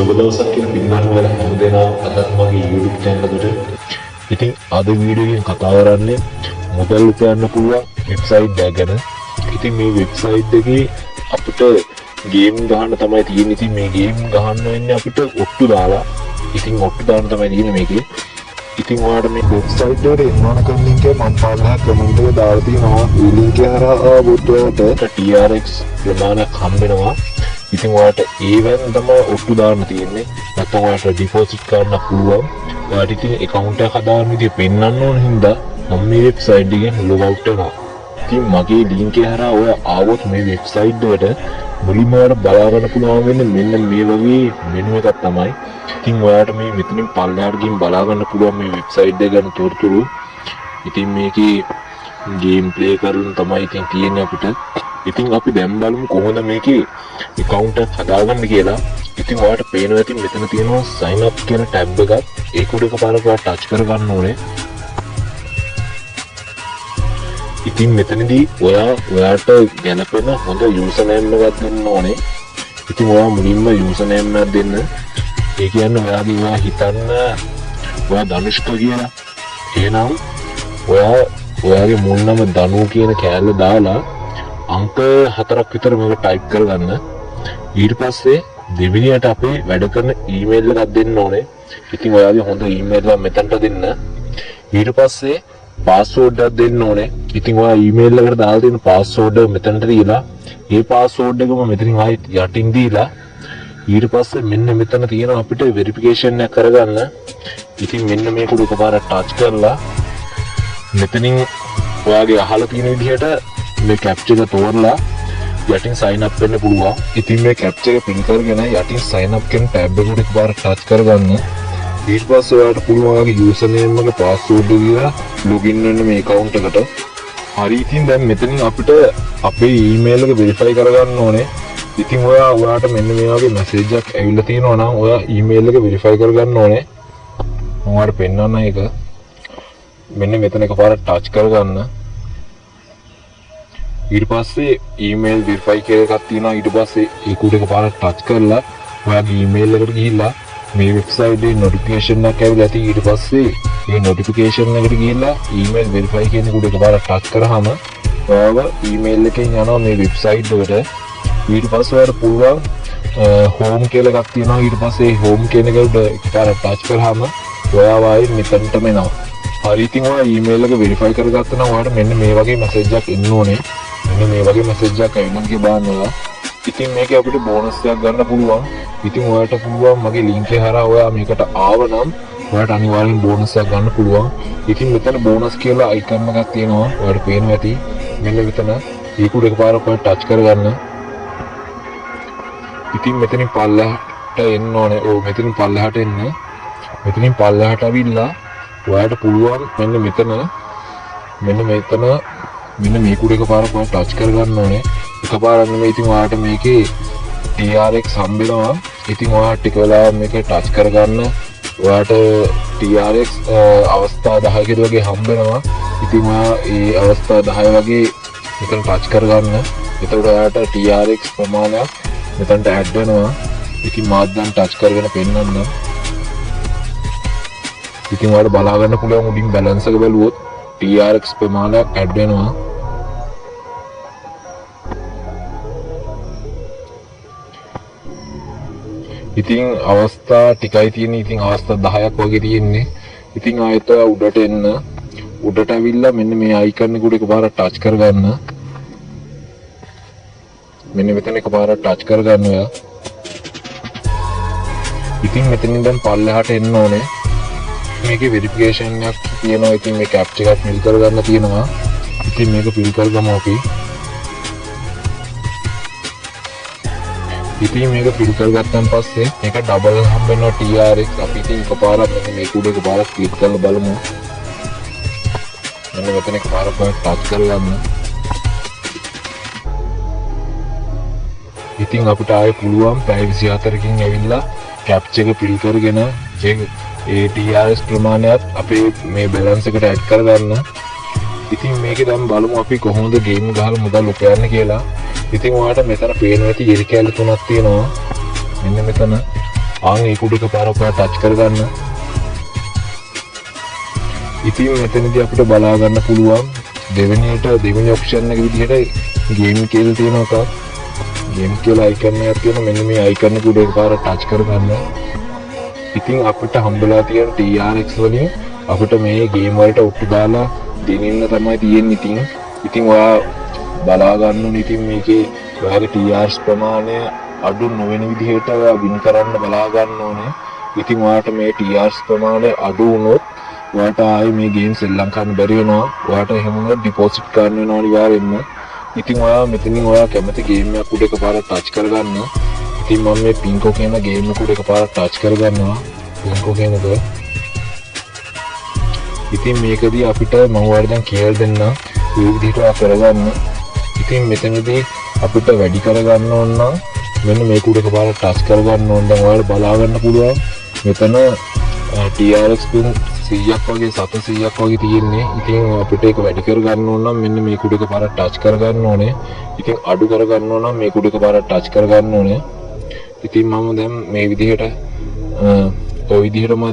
සුබ දවසක් කියලා පින්වත් වෙලා හැමදේම අදත් මගේ YouTube channel එකට. ඉතින් අද වීඩියෝ එකෙන් කතා කරන්නේ මුදල් උපයන්න පුළුවන් වෙබ්සයිට් එකක් ගැන. ඉතින් මේ වෙබ්සයිට් එකේ අපිට ගේම් ගහන්න තමයි තියෙන්නේ. ඉතින් මේ ගේම් ගහන්න වෙන්නේ අපිට ඔට්ටු දාලා. ඉතින් ඔට්ටු දාන්න තමයි තියෙන්නේ මේකේ. ඉතින් ඔයාලට මේ වෙබ්සයිට් එකට එන්න ඕන කරන ලින්ක් එක මම පාරලා කමෙන්ට් එකේ දාලා තියෙනවා. මේ ලින්ක් එක හරහා ආවොත් ඔයාලට TRX ප්‍රමාණයක් හම්බ වෙනවා. ඉතින් ඔයාලට ඒවෙන් තමයි ඔට්ටු දාන්න තියෙන්නේ. නැත්නම් ඔයාලට ඩිපොසිට් කරන්න පුළුවන්. ඔයාලට ඉතින් account එකක් හදාගන්න විදිය පෙන්වන්න ඕන හින්දා මම මේ වෙබ්සයිට් එකෙන් log out වෙනවා. ඉතින් මගේ ලින්ක් එක හරහා ඔයා ආවොත් මේ වෙබ්සයිට් එකට මුලින්ම ඔයාලට බලා ගන්න පුළුවන් වෙන්නේ මෙන්න මේ වගේ මෙනු එකක් තමයි. ඉතින් ඔයාලට මේ මෙතනින් පල්ලෙහාට ගිහින් බලා ගන්න පුළුවන් මේ වෙබ්සයිට් එක ගැන තොරතුරු. ඉතින් මේකේ ගේම් ප්ලේ කරන්න තමයි ඉතින් තියෙන්නේ අපිට. ඉතින් අපි දැන් බලමු කොහොමද මේකේ account එක හදාගන්න කියලා. ඉතින් ඔයාලට පේනවා ඇති මෙතන තියෙනවා sign up කියන tab එකක්. ඒක උඩ එකපාරක් ඔයා ටච් කරගන්න ඕනේ. ඉතින් මෙතනදී ඔයාට ගැලපෙන හොඳ user name එකක් දෙන්න ඕනේ. ඉතින් ඔයා මුලින්ම user name එකක් දෙන්න. ඒ කියන්නේ ඔයා හිතන්න ඔයා ධනුෂ්ක කියලා. එහෙනම් ඔයාගේ මුල් නම ධනු කියන කෑල්ල දාලා අංක 4ක් විතර මේක ටයිප් කරගන්න. ඊට පස්සේ දෙවෙනියට අපේ වැඩ කරන ඊමේල් එකක් දෙන්න ඕනේ. ඉතින් ඔයාගේ හොඳ ඊමේල් එක මෙතනට දෙන්න. ඊට පස්සේ පාස්වර්ඩ් එකක් දෙන්න ඕනේ. ඉතින් ඔයා ඊමේල් එකට දාලා තියෙන පාස්වර්ඩ් එක මෙතනට දීලා ඒ පාස්වර්ඩ් එකම මෙතනින් ආයෙත් යටින් දීලා ඊට පස්සේ මෙන්න මෙතන තියෙන අපිට වෙරිෆිකේෂන් එක කරගන්න. ඉතින් මෙන්න මේක උඩ එකපාරක් ටච් කරලා මෙතනින් ඔයාගේ අහලා තියෙන විදිහට මේ කැප්චර් එක තෝරලා යටින් sign up වෙන්න පුළුවන්. ඉතින් මේ කැප්චර් එක පින් කරගෙන යටින් sign up කියන tab එක උඩ එකපාරක් ටච් කරගන්න. ඊට පස්සේ ඔයාලට පුළුවන් ඔයාගේ user name එක password එක දීලා login වෙන්න මේ account එකට. හරි ඉතින් දැන් මෙතනින් අපිට අපේ email එක verify කරගන්න ඕනේ. ඉතින් ඔයාට මෙන්න මේ වගේ message එකක් ඇවිල්ලා තියෙනවා නම් ඔයා email එක verify කරගන්න ඕනේ. මම ඔයාලට පෙන්නන්න ඒක. මෙන්න මෙතන එකපාරක් ටච් කරගන්න. ඊට පස්සේ email verify කියලා එකක් තියෙනවා. ඊට පස්සේ ඒක උඩ එකපාරක් ටච් කරලා ඔයාගේ email එකට ගිහිල්ලා මේ වෙබ්සයිට් එකේ notification එකක් ඇවිල්ලා ඇති. ඊට පස්සේ මේ notification එකට ගිහිල්ලා email verify කියන එක උඩ එකපාරක් ටච් කරාම ඔයාව email එකෙන් යනවා මේ වෙබ්සයිට් එකට. ඊට පස්සේ ඔයාලට පුළුවන් home කියලා එකක් තියෙනවා. ඊට පස්සේ home කියන එක උඩ එකපාරක් ටච් කරාම ඔයාව ආයේ මෙතනටම එනවා. හරි ඉතින් ඔයා email එක verify කරගත්තා නම් ඔයාලට මෙන්න මේ වගේ message එකක් එන්න ඕනේ. මෙන්න මේ වගේ message එකක් ඇවිල්ලා ගිය බලන්න ඔයා. ඉතින් මේකේ අපිට බෝනස් එකක් ගන්න පුළුවන්. ඉතින් ඔයාලට පුළුවන් මගේ link එක හරහා ඔයා මේකට ආවනම් ඔයාලට අනිවාර්යෙන් බෝනස් එකක් ගන්න පුළුවන්. ඉතින් මෙතන බෝනස් කියලා icon එකක් තියෙනවා. ඔයාලට පේනවා ඇති. මෙන්න මෙතන ඒක උඩ එකපාරක් ඔයා ටච් කරගන්න. ඉතින් මෙතනින් පල්ලෙහාට එන්න ඕනේ. මෙතනින් පල්ලෙහාට එන්න. මෙතනින් පල්ලෙහාට අවිල්ලා ඔයාලට පුළුවන් මෙන්න මේක උඩ එකපාරක් ඔයා ටච් කරගන්න ඕනේ. එකපාරක් නෙමෙයි. ඉතින් ඔයාලට මේකේ TRX හම්බෙනවා. ඉතින් ඔයාලට ටික වෙලාවක් මේක ටච් කරගන්න. ඔයාලට TRX අවස්ථා 10කට වගේ හම්බෙනවා. ඉතින් ඔයා මේ අවස්ථා 10 වගේ මෙතන ටච් කරගන්න. එතකොට ඔයාලට TRX ප්‍රමාණයක් මෙතනට ඇඩ් වෙනවා. ඉතින් මාත් දැන් ටච් කරගෙන පෙන්නන්න. ඉතින් ඔයාලට බලා ගන්න පුළුවන් උඩින් බැලන්ස් එක බලුවොත් TRX ප්‍රමාණයක් ඇඩ් වෙනවා. ඉතින් අවස්ථා ටිකයි තියෙන්නේ. ඉතින් අවස්ථා 10ක් වගේ තියෙන්නේ. ඉතින් ආයෙත් උඩට එන්න. උඩට ඇවිල්ලා මෙන්න මේ icon එක උඩ එකපාරක් ටච් කරගන්න. මෙන්න මෙතන එකපාරක් ටච් කරගන්න ඔයා. ඉතින් මෙතනින් දැන් පල්ලෙහාට එන්න ඕනේ. මේකේ වෙරිෆිකේෂන් එකක් තියෙනවා. ඉතින් මේ කැප්චර් එකක් ෆිල් කරගන්න තියෙනවා. ඉතින් මේක ෆිල් කරගමු අපි. ඉතින් මේක ෆිල් කරගත්තන් පස්සේ මේක ඩබල් හම්බ වෙනවා TRX. අපි ඉතින් එකපාරක් මේක උඩ එකපාරක් ක්ලික් කරලා බලමු. මෙන්න මෙතන එකපාරක් ටච් කරගන්න. ඉතින් අපිට ආයේ පුළුවන් පැය 24කින් ඇවිල්ලා කැප්චර් එක ෆිල් කරගෙන ඒ TRX ප්‍රමාණයත් අපේ මේ බැලන්ස් එකට ඇඩ් කරගන්න. ඉතින් මේකේ දැන් බලමු අපි කොහොමද ගේම් ගහලා මුදල් උපයන්නේ කියලා. ඉතින් ඔයාලට මෙතන පේනවා ඇති ඉරි කැලේ තුනක් තියෙනවා. මෙන්න මෙතන ආන් ඒක උඩ එකපාරක් ඔයා ටච් කරගන්න. ඉතින් මෙතනදී අපිට බලා ගන්න පුළුවන් දෙවෙනි ඔප්ෂන් එක විදිහට ගේම් කියලා තියෙන එකක්. ගේම් කියලා අයිකන් එකක් තියෙන මෙන්න මේ අයිකන් එක උඩ එකපාරක් ටච් කරගන්න. ඉතින් අපිට හම්බලා තියෙන TRX වලින් අපිට මේ ගේම් වලට ඔට්ටු දාලා දෙනින්න තමයි තියෙන්නේ. ඉතින් ඔයා බලා ගන්න ඕනේ ඉතින් මේකේ ඔයාගේ TRs ප්‍රමාණය අඩු නොවන විදිහට ඔයා වින් කරන්න බලා ගන්න ඕනේ. ඉතින් ඔයාට මේ TRs ප්‍රමාණය අඩු වුණොත් ඔයාට ආයේ මේ ගේම් සෙල්ලම් කරන්න බැරි වෙනවා. ඔයාට එහෙම වුණොත් ඩිපොසිට් කරන්න වෙනවා අනිවාර්යෙන්ම. ඉතින් ඔයා මෙතනින් ඔයා කැමති ගේම් එකක් උඩ එකපාරක් ටච් කරගන්න. ඉතින් මම මේ පින්කෝ කියන ගේම් එක උඩ එකපාරක් ටච් කරගන්නවා. පින්කෝ කියන එක. ඉතින් මේකදී අපිට මම ඔයාලට දැන් කියලා දෙන්නම් මේ විදිහට කරගන්න. ඉතින් මෙතනදී අපිට වැඩි කරගන්න ඕන නම් මෙන්න මේක උඩ එකපාරක් ටච් කරගන්න ඕන. දැන් ඔයාලට බලා ගන්න පුළුවන් මෙතන TRX පින් 100ක් වගේ 700ක් වගේ තියෙන්නේ. ඉතින් අපිට ඒක වැඩි කරගන්න ඕන නම් මෙන්න මේක උඩ එකපාරක් ටච් කරගන්න ඕනේ. ඉතින් අඩු කරගන්න ඕන නම් මේක උඩ එකපාරක් ටච් කරගන්න ඕනේ. ඉතින් මම දැන් මේ විදිහට ඔය විදිහටම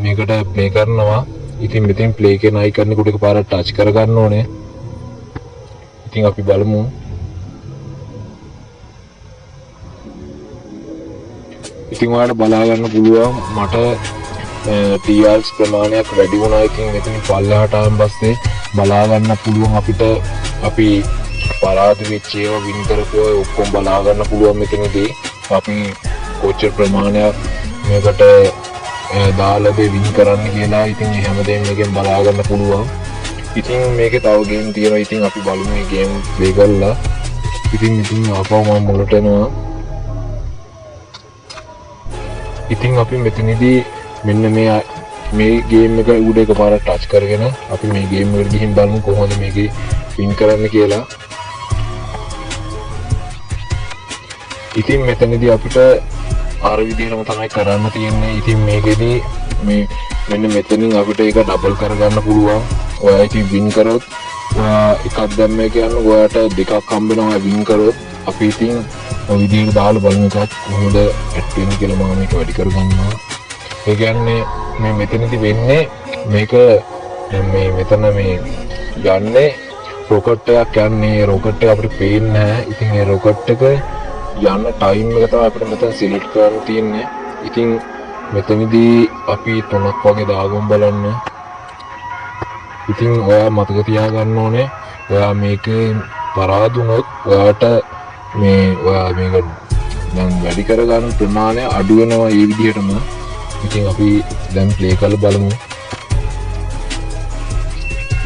මේකට ප්ලේ කරනවා. ඉතින් මෙතෙන් ප්ලේ කියන අයිකන් එක උඩ එකපාරක් ටච් කරගන්න ඕනේ. ඉතින් අපි බලමු. ඉතින් ඔයාලට බලා ගන්න පුළුවන් මට TRs ප්‍රමාණයක් වැඩි වුණා. ඉතින් මෙතන පල්ලෙහාට ආවන් පස්සේ බලා ගන්න පුළුවන් අපිට අපි පරාද වෙච්ච ඒවා වින් කරපුවා ඔක්කොම බලා ගන්න පුළුවන්. මෙතනදී අපි කොච්චර ප්‍රමාණයක් මේකට දාලා වින් කරන්න කියලා ඉතින් හැමදේම මේකෙන් බලා ගන්න පුළුවන්. ඉතින් මේකේ තව ගේම් තියෙනවා. ඉතින් අපි බලමු මේ ගේම් ප්ලේ කරලා. ඉතින් ආපහු මම මුලට එනවා. ඉතින් අපි මෙතනදී මෙන්න මේ ගේම් එක උඩ එකපාරක් ටච් කරගෙන අපි මේ ගේම් එකට ගිහින් බලමු කොහොමද මේකේ වින් කරන්න කියලා. ඉතින් මෙතනදී අපිට අර විදිහටම තමයි කරන්න තියෙන්නේ. ඉතින් මේකෙදී මේ මෙන්න මෙතනින් අපිට ඒක ඩබල් කරගන්න පුළුවන්. ඔයා ඉතින් වින් කරොත් ඔයා එකක් දැම්මේ කියන්නේ ඔයාට දෙකක් හම්බ වෙනවා වින් කරොත්. අපි ඉතින් ඔය විදිහට දාලා බලමු එකක් කොහොමද ඇට් වෙන්නේ කියලා. මම මේක වැඩි කරගන්නවා. ඒ කියන්නේ මේ මෙතනදී වෙන්නේ මේක මේ මෙතන මේ යන්නේ රොකට් එකක් යන්නේ. රොකට් එක අපිට පේන්නේ නැහැ. ඉතින් ඒ රොකට් එක යන්න ටයිම් එක තමයි අපිට මෙතන සිලෙක්ට් කරන්න තියෙන්නේ. ඉතින් මෙතනදී අපි 3ක් වගේ දාගමු බලන්න. ඉතින් ඔයා මතක තියාගන්න ඕනේ ඔයා මේකේ පරාදුනොත් ඔයාට ඔයා මේක දැන් වැඩි කරගන්න ප්‍රමාණය අඩු වෙනවා මේ විදිහටම. ඉතින් අපි දැන් ප්ලේ කරලා බලමු.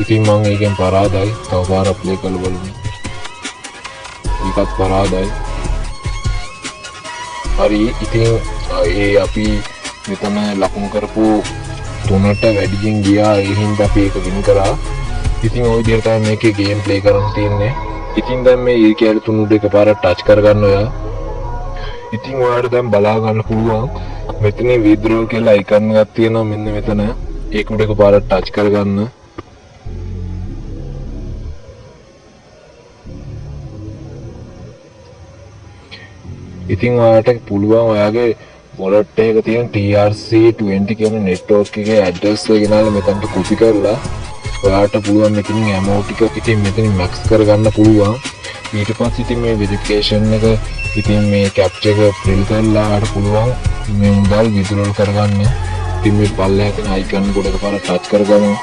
ඉතින් මම ඒකෙන් පරාදයි. තව පාරක් ප්ලේ කරලා බලමු. ඒකත් පරාදයි. හරි. ඉතින් ඒ අපි මෙතන ලකුණු කරපු 3ට වැඩියෙන් ගියා. ඒ හින්දා අපි ඒක වින් කරා. ඉතින් ওই විදිහට තමයි මේකේ ගේම් ප්ලේ කරන්න තියෙන්නේ. ඉතින් දැන් මේ ඒ කැලේ 3 උඩ එකපාරක් ටච් කරගන්න ඔයා. ඉතින් ඔයාලට දැන් බලා ගන්න පුළුවන් මෙතන විද්‍රෝ කියලා අයිකන් එකක් තියෙනවා මෙන්න මෙතන. ඒක උඩ එකපාරක් ටච් කරගන්න. ඉතින් ඔයාලට පුළුවන් ඔයාගේ wallet එකක තියෙන TRC20 කියන network එකේ address එක ගෙනාලා මෙතනට copy කරලා ඔයාලට පුළුවන් මෙතනින් amount ටික ඉතින් මෙතනින් max කරගන්න පුළුවන්. ඊට පස්සේ ඉතින් මේ verification එක ඉතින් මේ captcha එක fill කරලා ඔයාලට පුළුවන් මේ මුදල් withdraw කරගන්න. ඉතින් මේ පල්ලෙහාට තියෙන icon එක එකපාරක් touch කරගමු.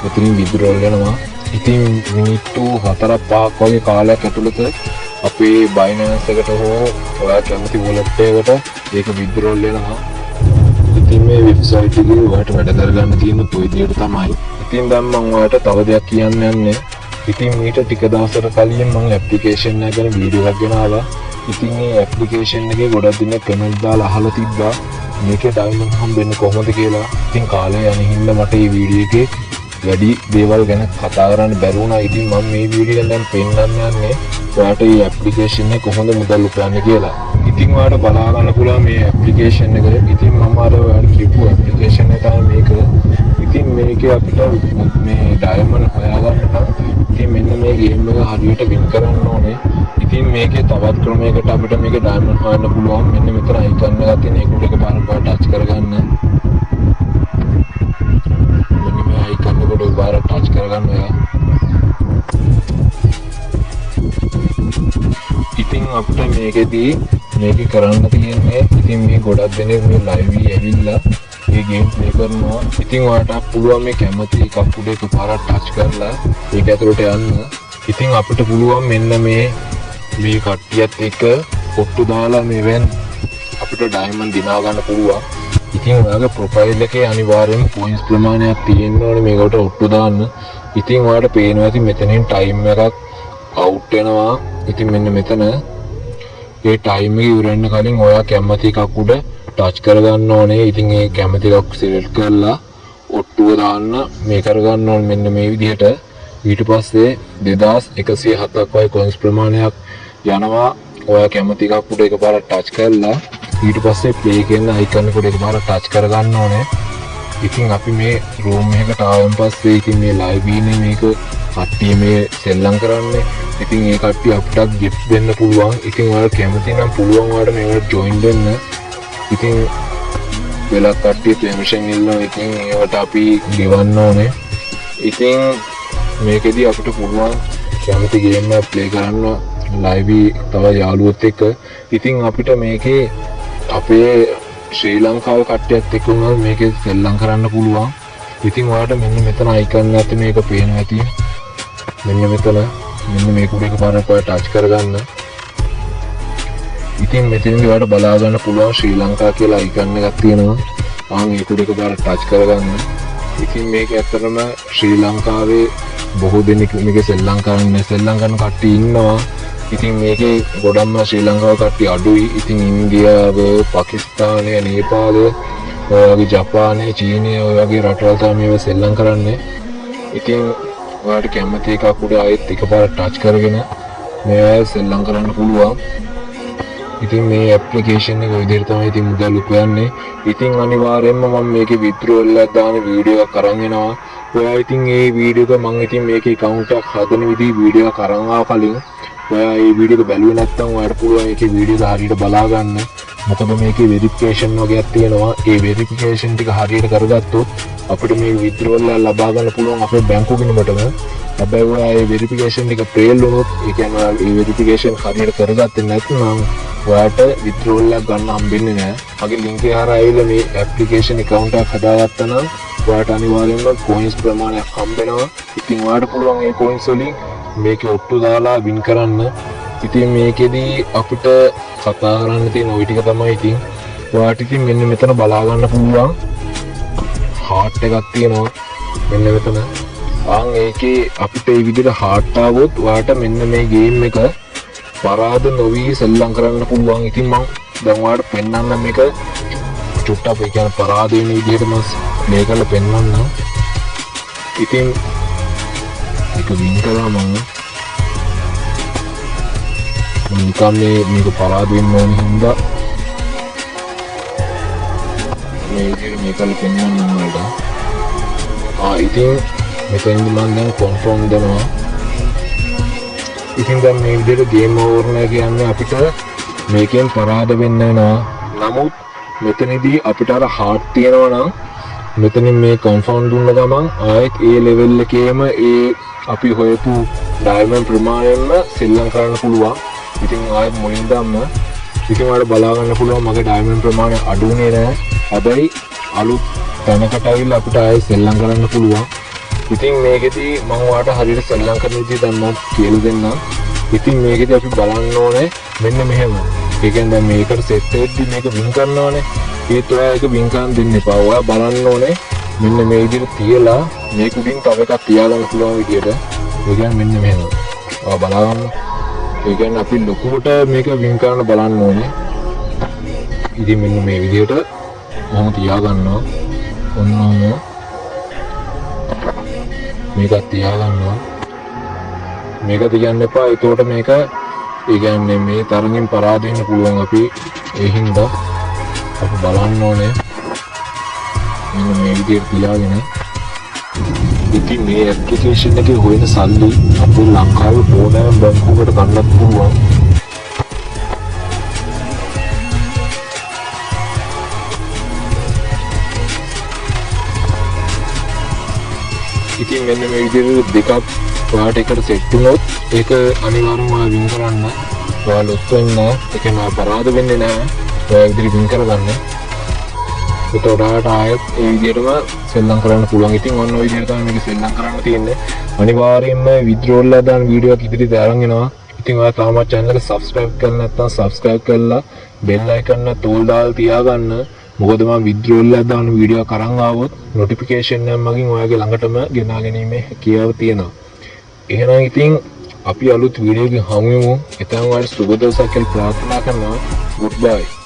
මෙතනින් withdraw වෙනවා. ඉතින් මිනිත්තු 4-5ක් වගේ කාලයක් ඇතුළත අපේ Binance එකට හෝ ඔයා කැමති wallet එකකට ඒක withdraw වෙනවා. ඉතින් මේ වෙබ්සයිට් එකේ ඔයාලට වැඩ කරගන්න තියෙන ඔය විදිහට තමයි. ඉතින් දැන් මම ඔයාලට තව දෙයක් කියන්න යන්නේ. ඉතින් මීට ටික දවසකට කලින් මම ඇප්ලිකේෂන් එක ගැන වීඩියෝ එකක් ගෙනාවා. ඉතින් මේ ඇප්ලිකේෂන් එකේ ගොඩක් දිනක් කමෙන්ට් දාලා අහලා තිබ්බා මේකේ ඩයමන්ඩ් හම්බෙන්නේ කොහොමද කියලා. ඉතින් කාලය යන හින්දා මට මේ වීඩියෝ එකේ වැඩි දේවල් ගැන කතා කරන්න බැරි වුණා. ඉතින් මම මේ වීඩියෝ එකෙන් දැන් පෙන්නන්න යන්නේ ඔයාලට මේ ඇප්ලිකේෂන් එක කොහොමද මුදල් උපයන්නේ කියලා. ඉතින් ඔයාලට බලා ගන්න පුළුවන් මේ ඇප්ලිකේෂන් එක. ඉතින් මම අර ඔයාලට කියපු ඇප්ලිකේෂන් එක තමයි මේක. ඉතින් මේකේ අපිට මේ ඩයමන්ඩ් හොයාගන්න නම් ඉතින් මෙන්න මේ ගේම් එක හරියට වින් කරන්න ඕනේ. ඉතින් මේකේ තවත් ක්‍රමයකට අපිට මේකේ ඩයමන්ඩ් හොයන්න පුළුවන්. මෙන්න මෙතන අයිකන් එකක් තියෙන ඒකට එකපාරක් ටච් කරගන්න. මෙන්න මේ අයිකන් එකට එකපාරක් ටච් කරගන්න ඔයා. ඉතින් අපිට මේකෙදී මේක කරන්න තියෙන්නේ ඉතින් මේ ගොඩක් දෙනෙක් මේ ලයිව් ඇවිල්ලා මේ ගේම් ප්ලේ කරනවා. ඉතින් ඔයාලට පුළුවන් මේ කැමති එකක් උඩ එකපාරක් ටච් කරලා ඒක ඇතුළට යන්න. ඉතින් අපිට පුළුවන් මෙන්න මේ කට්ටියත් එක්ක ඔට්ටු දාලා මෙවෙන් අපිට ඩයමන්ඩ් දිනා ගන්න පුළුවන්. ඉතින් ඔයාගේ ප්‍රොෆයිල් එකේ අනිවාර්යයෙන්ම පොයින්ට්ස් ප්‍රමාණයක් තියෙන්න ඕනේ මේකට ඔට්ටු දාන්න. ඉතින් ඔයාලට පේනවා ඉතින් මෙතනින් ටයිම් එකක් අවුට් වෙනවා. ඉතින් මෙන්න මෙතන ඒ ටයිම් එක ඉවර වෙන්න කලින් ඔයා කැමති එකක් උඩ ටච් කරගන්න ඕනේ. ඉතින් ඒ කැමති එකක් සිලෙක්ට් කරලා ඔට්ටුව දාන්න මේ කරගන්න ඕනේ මෙන්න මේ විදිහට. ඊට පස්සේ 2107ක් වගේ කොයින්ස් ප්‍රමාණයක් යනවා. ඔයා කැමති එකක් උඩ එකපාරක් ටච් කරලා ඊට පස්සේ ප්ලේ කියන අයිකන් එක උඩ එකපාරක් ටච් කරගන්න ඕනේ. ඉතින් අපි මේ රූම් එකකට ආවන් පස්සේ ඉතින් මේ ලයිව් ඉන්නේ මේක කට්ටිය මේ සෙල්ලම් කරන්නේ. ඉතින් ඒ කට්ටිය අපිට ගිෆ්ට් දෙන්න පුළුවන්. ඉතින් ඔයාලා කැමති නම් පුළුවන් ඔයාලට මේවට ජොයින් වෙන්න. ඉතින් වෙලක් කට්ටිය පර්මිෂන් ඉල්ලනවා. ඉතින් ඒවට අපි ගෙවන්න ඕනේ. ඉතින් මේකෙදී අපිට පුළුවන් කැමති ගේම් එකක් ප්ලේ කරන්න ලයිව් තව යාළුවොත් එක්ක. ඉතින් අපිට මේකේ අපේ ශ්‍රී ලංකාවේ කට්ටියත් එක්ක උනත් මේකේ සෙල්ලම් කරන්න පුළුවන්. ඉතින් ඔයාලට මෙන්න මෙතන අයිකන් එකත් මේක පේනවා ඇති. මෙන්න මෙතන මෙන්න මේක උඩ එකපාරක් ඔයා ටච් කරගන්න. ඉතින් මෙතනින් ඔයාලට බලා ගන්න පුළුවන් ශ්‍රී ලංකා කියලා අයිකන් එකක් තියෙනවා. ඒක උඩ එකපාරක් ටච් කරගන්න. ඉතින් මේක ඇත්තටම ශ්‍රී ලංකාවේ බොහෝ දෙනෙක් මේක සෙල්ලම් කරන කට්ටිය ඉන්නවා. ඉතින් මේකේ ගොඩක්ම ශ්‍රී ලංකාව කට්ටිය අඩුයි. ඉතින් ඉන්දියාව, පාකිස්තානය, නේපාලය, ඔය වගේ ජපානය, චීනය ඔය වගේ රටවල් තමයි මේව සෙල්ලම් කරන්නේ. ඉතින් ඔයාලට කැමති එකක් උඩ ආයෙත් එකපාරක් ටච් කරගෙන මේවා සෙල්ලම් කරන්න පුළුවන්. ඉතින් මේ ඇප්ලිකේෂන් එක ඔය විදිහට තමයි ඉතින් මුදල් උපයන්නේ. ඉතින් අනිවාර්යයෙන්ම මම මේකේ විත්ඩ්‍රෝල් එකක් දාන වීඩියෝ එකක් අරන් එනවා. ඔයා ඉතින් මේ වීඩියෝ එක මම ඉතින් මේකේ account එකක් හදන විදිහ වීඩියෝ එකක් අරන් ආව කලින් ඔයා මේ වීඩියෝ එක බැලුවේ නැත්නම් ඔයාලට පුළුවන් මේකේ වීඩියෝ එක හරියට බලා ගන්න. මොකද මේකේ වෙරිෆිකේෂන් වගේක් තියෙනවා. ඒ වෙරිෆිකේෂන් ටික හරියට කරගත්තොත් අපිට මේ විත්ඩ්‍රෝල් එක ලබා ගන්න පුළුවන් අපේ බැංකුව ගිණුමටම. හැබැයි ඔයා මේ වෙරිෆිකේෂන් ටික ෆේල් වුණොත් ඒ කියන්නේ මේ වෙරිෆිකේෂන් හරියට කරගත්තේ නැත්නම් ඔයාට විත්ඩ්‍රෝල් එක ගන්න හම්බෙන්නේ නැහැ. මගේ ලින්ක් එක හරහා ඇවිල්ලා මේ ඇප්ලිකේෂන් account එකක් හදාගත්තා නම් ඔයාට අනිවාර්යයෙන්ම coins ප්‍රමාණයක් හම්බෙනවා. ඉතින් ඔයාට පුළුවන් මේ coins වලින් මේකේ ඔට්ටු දාලා වින් කරන්න. ඉතින් මේකෙදී අපිට කතා කරන්න තියෙන ওই ටික තමයි. ඉතින් ඔයාට ඉතින් මෙන්න මෙතන බලා ගන්න පුළුවන් heart එකක් තියෙනවා මෙන්න මෙතන. ඒකේ අපිට මේ විදිහට heart ආවොත් ඔයාට මෙන්න මේ ගේම් එක පරාද නොවි සෙල්ලම් කරන්න පුළුවන්. ඉතින් මම දැන් ඔයාලට පෙන්නන්න මේක චුට්ටක් ඒ කියන්නේ පරාද වෙන විදිහට මම ප්ලේ කරලා පෙන්නන්න. ඉතින් ඒක වින් කරලා මම නිකම් මේක පරාද වෙන්න ඕනේ හින්දා මේ විදිහට මේක පෙන්නන්න ඕනට. ඉතින් මෙතෙන්දි මම දැන් කන්ෆර්ම් දෙනවා. ඉතින් දැන් මේ විදිහට ගේම් ඕවර් නෑ කියන්නේ අපිට මේකෙන් පරාද වෙන්න වෙනවා. නමුත් මෙතනදී අපිට අර හાર્ට් තියෙනවා නම් මෙතනින් මේ කන්ෆර්ම් දුන්න ගමන් ආයෙත් ඒ ලෙවල් එකේම ඒ අපි හොයපු ඩයමන්ඩ් ප්‍රමාණයෙන්ම සෙල්ලම් කරන්න පුළුවන්. ඉතින් ආයෙත් මුලින්දම ඉතින් ඔයාලට බලා ගන්න පුළුවන් මගේ ඩයමන්ඩ් ප්‍රමාණය අඩු වෙන්නේ නැහැ. හැබැයි අලුත් තැනකට ඇවිල්ලා අපිට ආයෙත් සෙල්ලම් කරන්න පුළුවන්. ඉතින් මේකෙදී මම ඔයාලට හරියට සෙල්ලම් කරන විදිහ දැන් මම කියලා දෙන්නම්. ඉතින් මේකෙදී අපි බලන්න ඕනේ මෙන්න මෙහෙම. ඒ කියන්නේ දැන් මේකට සෙට් වෙද්දි මේක වින් කරනවානේ. ඒත් ඔයා ඒක වින් කරන් දෙන්න එපා. ඔයා බලන්න ඕනේ මෙන්න මේ විදිහට තියලා මේක උඩින් තව එකක් තියාගන්න පුළුවන් විදිහට. ඒ කියන්නේ මෙන්න මෙහෙම. ඔයා බලන්න. ඒ කියන්නේ අපි ලොකුවට මේක වින් කරන්න බලන්න ඕනේ. ඉතින් මෙන්න මේ විදිහට මොහොම තියාගන්නවා. ඔන්නම මේක තියාගන්නවා. මේක තියන්න එපා. ඒතකොට මේක ඒ කියන්නේ මේ තරමින් පරාද වෙන්න පුළුවන් අපි. ඒ හින්දා අපි බලන්න ඕනේ මෙන්න මේ විදිහට තියාගෙන. ඉතින් මේ ඇප්ලිකේෂන් එකේ හොයන සල්ලි අපේ ලංකාවේ ඕනෑම බැංකුවකට ගන්නත් පුළුවන්. ඉතින් මෙන්න මේ විදිහට දෙකක් ඔයාලට එකට සෙට් වුණොත් ඒක අනිවාර්යෙන්ම ඔයා වින් කරන්න. ඔයා ලොස් වෙන්නේ නැහැ. ඒ කියන්නේ අපරාධ වෙන්නේ නැහැ. ඔයා විදිහට වින් කරගන්න. ඒකට ඔයාලට ආයෙත් ඒ විදිහටම සෙල්ලම් කරන්න පුළුවන්. ඉතින් ඔන්න ඔය විදිහට තමයි මේක සෙල්ලම් කරන්න තියෙන්නේ. අනිවාර්යෙන්ම විත්ඩ්‍රෝල් එකක් දාන වීඩියෝ එකක් ඉදිරියට අරන් එනවා. ඉතින් ඔයා තාමත් channel එක subscribe කරලා නැත්නම් subscribe කරලා bell icon එක තෝල් දාලා තියාගන්න. මොකද මම විත්ඩ්‍රෝල් එකක් දාන වීඩියෝ කරන් ආවොත් notification එක මගින් ඔයාගේ ළඟටම ගෙනා ගැනීමේ හැකියාව තියෙනවා. එහෙනම් ඉතින් අපි අලුත් වීඩියෝ එකකින් හමු වෙමු. එතන ඔයාලට සුබ දවසක් කියලා ප්‍රාර්ථනා කරනවා. goodbye.